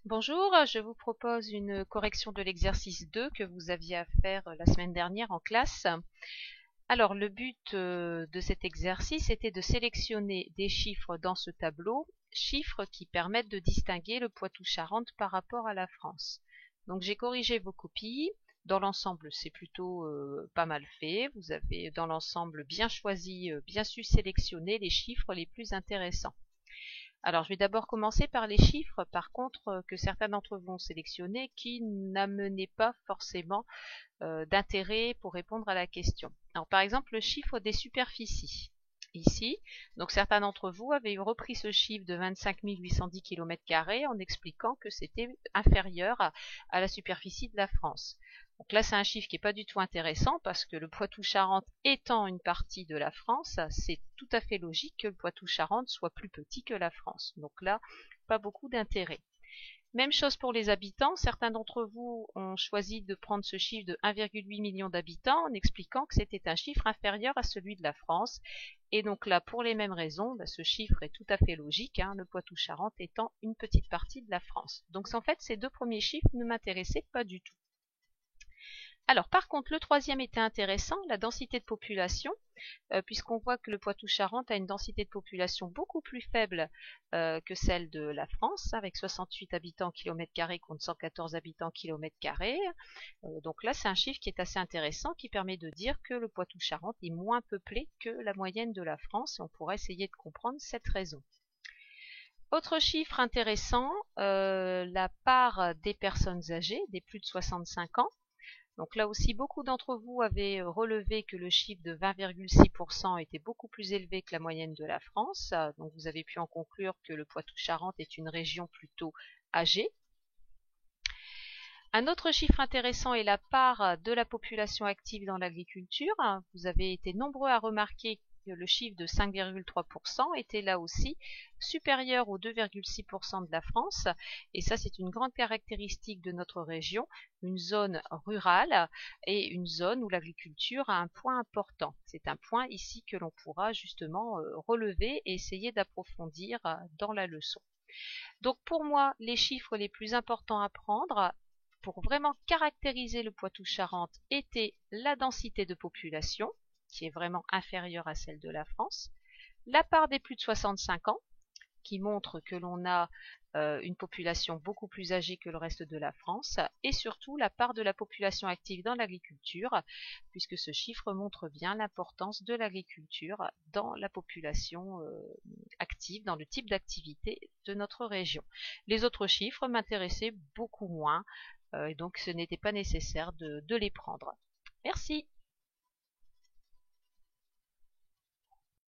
Bonjour, je vous propose une correction de l'exercice 2 que vous aviez à faire la semaine dernière en classe. Alors, le but de cet exercice était de sélectionner des chiffres dans ce tableau, chiffres qui permettent de distinguer le Poitou-Charentes par rapport à la France. Donc, j'ai corrigé vos copies. Dans l'ensemble, c'est plutôt pas mal fait. Vous avez dans l'ensemble bien choisi, bien su sélectionner les chiffres les plus intéressants. Alors, je vais d'abord commencer par les chiffres, par contre, que certains d'entre vous ont sélectionnés qui n'amenaient pas forcément d'intérêt pour répondre à la question. Alors, par exemple, le chiffre des superficies. Ici, donc certains d'entre vous avaient repris ce chiffre de 25 810 km² en expliquant que c'était inférieur à la superficie de la France. Donc là, c'est un chiffre qui n'est pas du tout intéressant parce que le Poitou-Charentes étant une partie de la France, c'est tout à fait logique que le Poitou-Charentes soit plus petit que la France. Donc là, pas beaucoup d'intérêt. Même chose pour les habitants. Certains d'entre vous ont choisi de prendre ce chiffre de 1,8 million d'habitants en expliquant que c'était un chiffre inférieur à celui de la France. Et donc là, pour les mêmes raisons, ce chiffre est tout à fait logique, le Poitou-Charentes étant une petite partie de la France. Donc en fait, ces deux premiers chiffres ne m'intéressaient pas du tout. Alors par contre, le troisième était intéressant, la densité de population, puisqu'on voit que le Poitou-Charentes a une densité de population beaucoup plus faible que celle de la France, avec 68 habitants km² contre 114 habitants km². Donc là, c'est un chiffre qui est assez intéressant, qui permet de dire que le Poitou-Charentes est moins peuplé que la moyenne de la France, et on pourrait essayer de comprendre cette raison. Autre chiffre intéressant, la part des personnes âgées, des plus de 65 ans. Donc là aussi, beaucoup d'entre vous avaient relevé que le chiffre de 20,6% était beaucoup plus élevé que la moyenne de la France. Donc vous avez pu en conclure que le Poitou-Charentes est une région plutôt âgée. Un autre chiffre intéressant est la part de la population active dans l'agriculture. Vous avez été nombreux à remarquer que le chiffre de 5,3% était là aussi supérieur aux 2,6% de la France. Et ça, c'est une grande caractéristique de notre région, une zone rurale et une zone où l'agriculture a un point important. C'est un point ici que l'on pourra justement relever et essayer d'approfondir dans la leçon. Donc pour moi, les chiffres les plus importants à prendre pour vraiment caractériser le Poitou-Charentes étaient la densité de population, qui est vraiment inférieure à celle de la France, la part des plus de 65 ans, qui montre que l'on a une population beaucoup plus âgée que le reste de la France, et surtout la part de la population active dans l'agriculture, puisque ce chiffre montre bien l'importance de l'agriculture dans la population active, dans le type d'activité de notre région. Les autres chiffres m'intéressaient beaucoup moins, et donc ce n'était pas nécessaire de les prendre. Merci.